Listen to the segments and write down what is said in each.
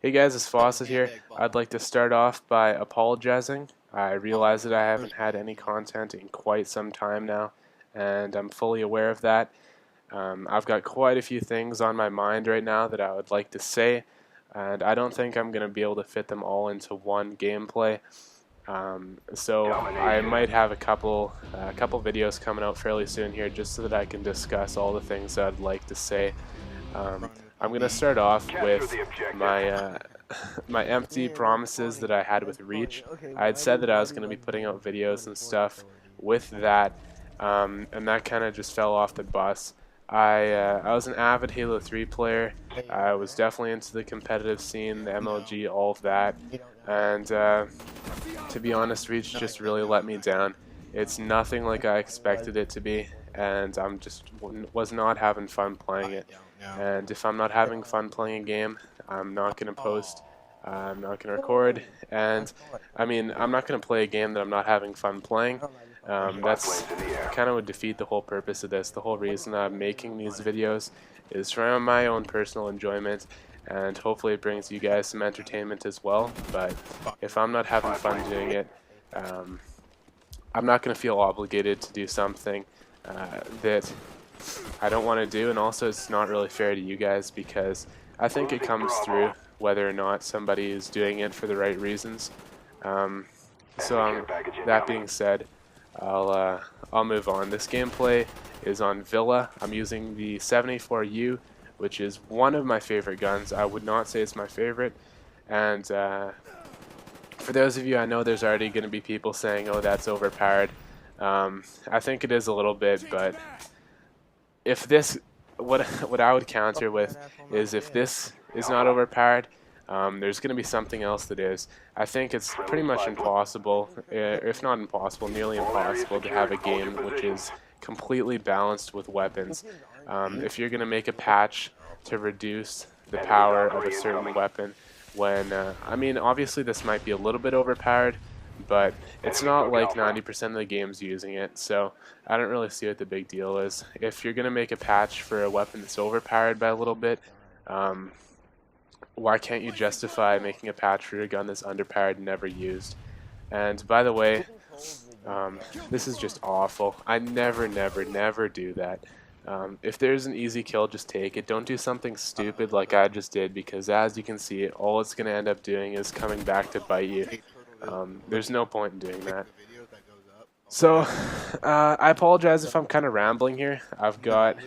Hey guys, it's Fawcett here. I'd like to start off by apologizing. I realize that I haven't had any content in quite some time now, and I'm fully aware of that. I've got quite a few things on my mind right now that I would like to say, and I don't think I'm going to be able to fit them all into one gameplay. So I might have a couple videos coming out fairly soon here, just so that I can discuss all the things that I'd like to say. I'm going to start off with my my empty promises that I had with Reach. I had said that I was going to be putting out videos and stuff with that, and that kind of just fell off the bus. I was an avid Halo 3 player. I was definitely into the competitive scene, the MLG, all of that, and to be honest, Reach just really let me down. It's nothing like I expected it to be, and I'm just was not having fun playing it. And if I'm not having fun playing a game, I'm not going to post, I'm not going to record, and I mean, I'm not going to play a game that I'm not having fun playing. That's kind of would defeat the whole purpose of this. The whole reason I'm making these videos is for my own personal enjoyment, and hopefully it brings you guys some entertainment as well. But if I'm not having fun doing it, I'm not going to feel obligated to do something that I don't want to do, and also it's not really fair to you guys, because I think it comes through whether or not somebody is doing it for the right reasons. That being said, I'll move on. This gameplay is on Villa. I'm using the 74U, which is one of my favorite guns. I would not say it's my favorite, and for those of you, I know there's already going to be people saying, "Oh, that's overpowered." I think it is a little bit, but if this, what I would counter with is, if this is not overpowered, there's going to be something else that is. I think it's pretty much impossible, if not impossible, nearly impossible, to have a game which is completely balanced with weapons. If you're going to make a patch to reduce the power of a certain weapon, when I mean, obviously this might be a little bit overpowered, but it's not like 90% of the game's using it, so I don't really see what the big deal is. If you're going to make a patch for a weapon that's overpowered by a little bit, why can't you justify making a patch for a gun that's underpowered and never used? And by the way, this is just awful. I never do that. If there's an easy kill, just take it. Don't do something stupid like I just did, because as you can see, all it's going to end up doing is coming back to bite you. There's no point in doing that. So, I apologize if I'm kind of rambling here. I've got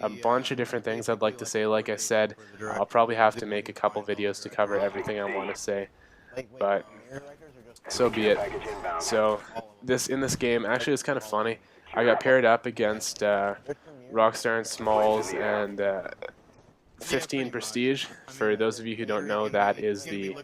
a bunch of different things I'd like to say. Like I said, I'll probably have to make a couple videos to cover everything I want to say, but so be it. So, in this game, actually it's kind of funny. I got paired up against Rockstar and Smalls and FifteenPrestige. For those of you who don't know, that is the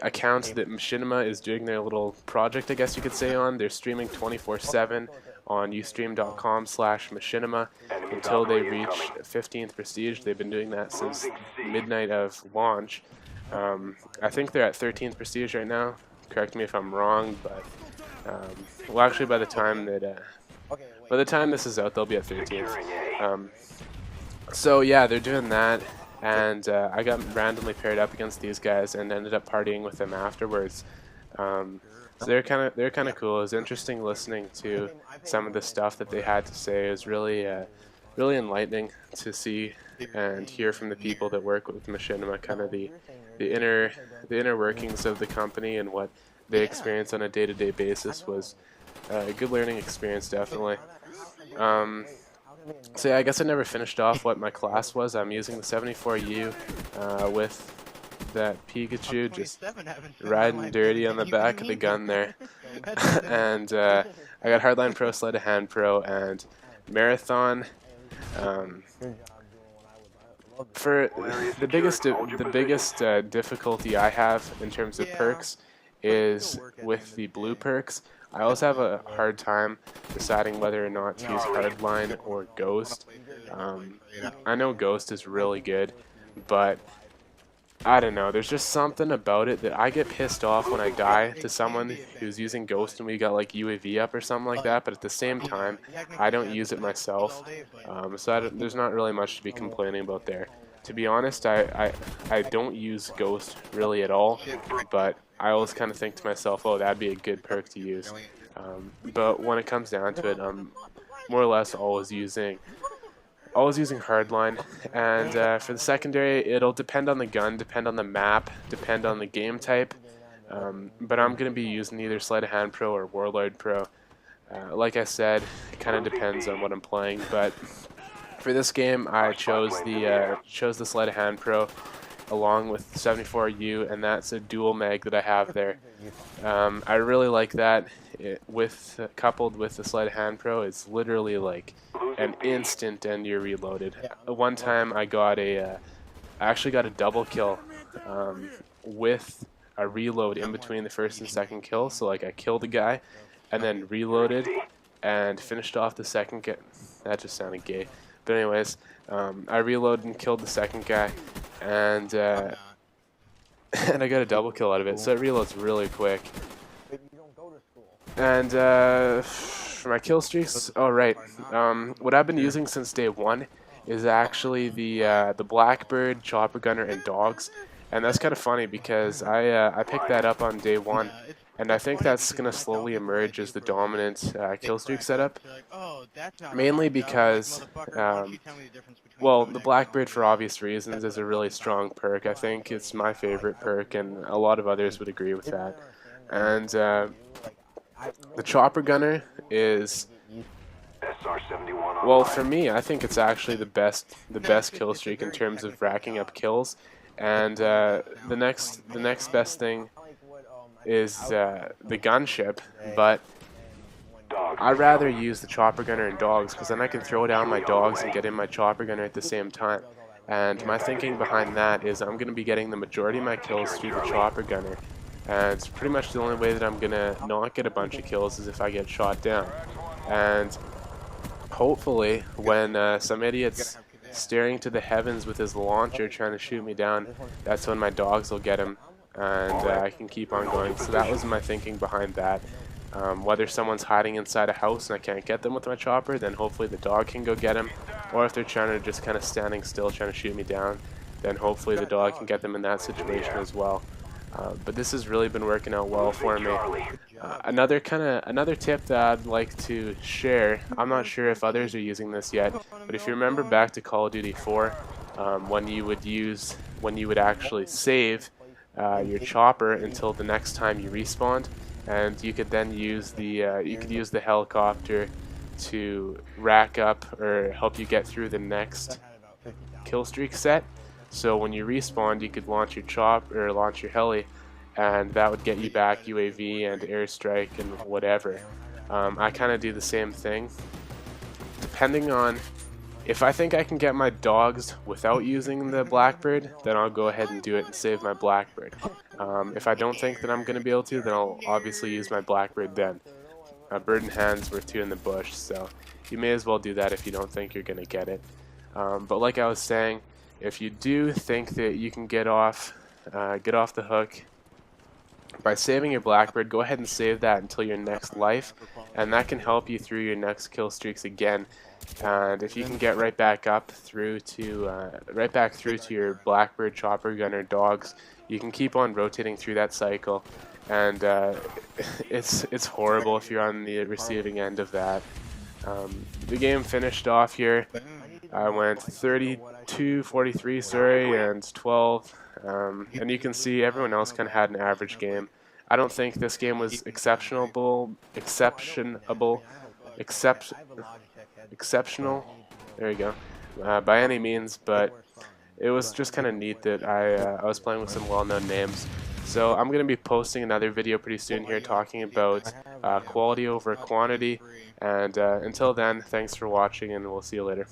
account that Machinima is doing their little project, I guess you could say, on. They're streaming 24/7 on ustream.com/Machinima until they reach 15th Prestige. They've been doing that since midnight of launch. I think they're at 13th Prestige right now. Correct me if I'm wrong, but well, actually, by the time this is out, they'll be at 13th. So yeah, they're doing that. And I got randomly paired up against these guys and ended up partying with them afterwards. So they're kind of cool. It was interesting listening to some of the stuff that they had to say. It was really enlightening to see and hear from the people that work with Machinima, kind of the inner workings of the company and what they experience on a day-to-day basis. Was a good learning experience, definitely. So yeah, I guess I never finished off what my class was. I'm using the 74U with that Pikachu just riding dirty on the back of the gun there. And I got Hardline Pro, Sleight of Hand Pro, and Marathon. For the biggest difficulty I have in terms of perks is with the blue perks. I always have a hard time deciding whether or not to use Hardline or Ghost. I know Ghost is really good, but I don't know. There's just something about it that I get pissed off when I die to someone who's using Ghost and we got like UAV up or something like that, but at the same time, I don't use it myself. So there's not really much to be complaining about there. to be honest, I don't use Ghost really at all, but I always kind of think to myself, oh, that'd be a good perk to use. But when it comes down to it, I'm more or less always using Hardline. And for the secondary, it'll depend on the gun, depend on the map, depend on the game type. But I'm going to be using either Sleight of Hand Pro or Warlord Pro. Like I said, it kind of depends on what I'm playing, but for this game I chose the Sleight of Hand Pro along with 74U, and that's a dual mag that I have there. I really like that. Coupled with the Sleight of Hand Pro, it's literally like an instant and you're reloaded. One time I actually got a double kill with a reload in between the first and second kill. So like I killed a guy and then reloaded and finished off the second guy. That just sounded gay. But anyways, I reloaded and killed the second guy, and and I got a double kill out of it. So it reloads really quick. And for my kill streaks, oh right, what I've been using since day one is actually the Blackbird, Chopper Gunner, and Dogs. And that's kind of funny because I picked that up on day one, and I think that's going to slowly emerge as the dominant kill streak setup. Mainly because, well, the Blackbird, for obvious reasons, is a really strong perk. I think it's my favorite perk, and a lot of others would agree with that. And the Chopper Gunner is, well, for me, I think it's actually the best kill streak in terms of racking up kills. And the next best thing is the gunship, but I'd rather use the Chopper Gunner and Dogs because then I can throw down my Dogs and get in my Chopper Gunner at the same time. And my thinking behind that is I'm going to be getting the majority of my kills through the Chopper Gunner, and it's pretty much the only way that I'm going to not get a bunch of kills is if I get shot down. And hopefully when some idiot's staring to the heavens with his launcher trying to shoot me down, that's when my Dogs will get him, and I can keep on going. So that was my thinking behind that. Whether someone's hiding inside a house and I can't get them with my chopper, then hopefully the dog can go get him, or if they're trying to just kind of standing still trying to shoot me down, then hopefully the dog can get them in that situation as well. But this has really been working out well for me. Another tip that I'd like to share, I'm not sure if others are using this yet, but if you remember back to Call of Duty 4, when you would actually save your chopper until the next time you respawned, and you could then use the helicopter to rack up or help you get through the next kill streak set. So when you respawned, you could launch your chopper or launch your heli, and that would get you back UAV and airstrike and whatever. I kind of do the same thing. Depending on if I think I can get my Dogs without using the Blackbird, then I'll go ahead and do it and save my Blackbird. If I don't think that I'm going to be able to, then I'll obviously use my Blackbird then. A bird in hand's worth two in the bush, so you may as well do that if you don't think you're going to get it. But like I was saying, if you do think that you can get off the hook by saving your Blackbird, go ahead and save that until your next life, and that can help you through your next kill streaks again. And if you can get right back through to your Blackbird, Chopper Gunner, Dogs, you can keep on rotating through that cycle. And it's horrible if you're on the receiving end of that. The game finished off here. I went 32, 43, sorry, and 12. And you can see everyone else kind of had an average game. I don't think this game was exceptional. There you go. By any means, but it was just kind of neat that I was playing with some well-known names. So I'm going to be posting another video pretty soon here talking about quality over quantity. And until then, thanks for watching, and we'll see you later.